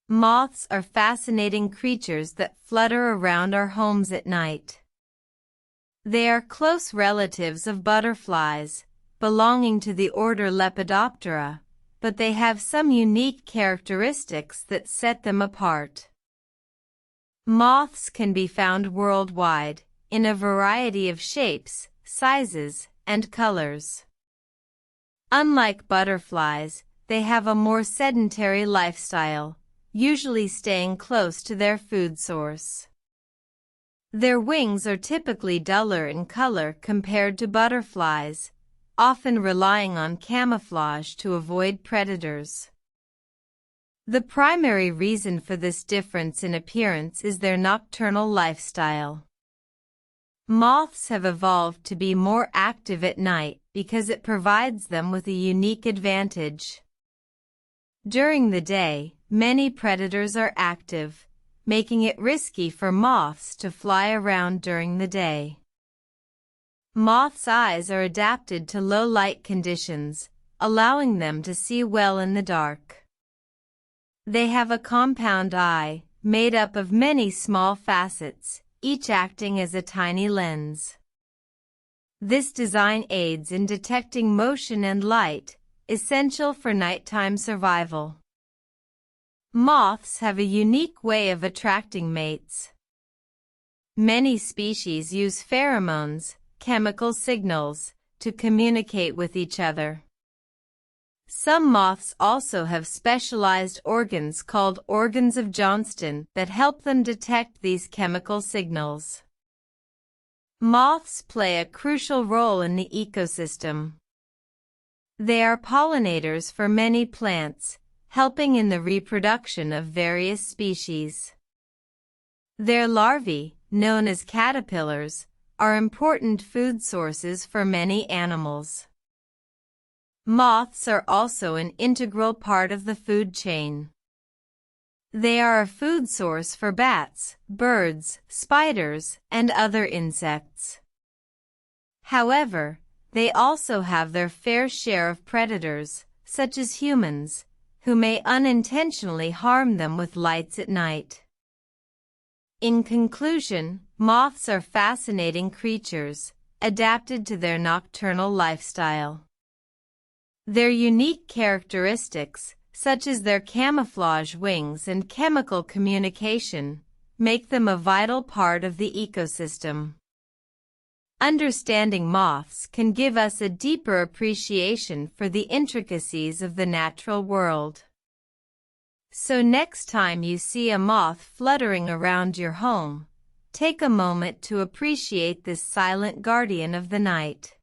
Moths are fascinating creatures that flutter around our homes at night. They are close relatives of butterflies, belonging to the order Lepidoptera, but they have some unique characteristics that set them apart. Moths can be found worldwide, in a variety of shapes, sizes, and colors. Unlike butterflies, they have a more sedentary lifestyle, usually staying close to their food source. Their wings are typically duller in color compared to butterflies, often relying on camouflage to avoid predators. The primary reason for this difference in appearance is their nocturnal lifestyle. Moths have evolved to be more active at night because it provides them with a unique advantage. During the day, many predators are active, making it risky for moths to fly around during the day. Moths' eyes are adapted to low light conditions, allowing them to see well in the dark. They have a compound eye, made up of many small facets, each acting as a tiny lens. This design aids in detecting motion and light, essential for nighttime survival. Moths have a unique way of attracting mates. Many species use pheromones, chemical signals, to communicate with each other. Some moths also have specialized organs called organs of Johnston that help them detect these chemical signals. Moths play a crucial role in the ecosystem. They are pollinators for many plants, helping in the reproduction of various species. Their larvae, known as caterpillars, are important food sources for many animals. Moths are also an integral part of the food chain. They are a food source for bats, birds, spiders, and other insects. However, they also have their fair share of predators, such as humans, who may unintentionally harm them with lights at night. In conclusion, moths are fascinating creatures, adapted to their nocturnal lifestyle. Their unique characteristics, such as their camouflage wings and chemical communication, make them a vital part of the ecosystem. Understanding moths can give us a deeper appreciation for the intricacies of the natural world. So next time you see a moth fluttering around your home, take a moment to appreciate this silent guardian of the night.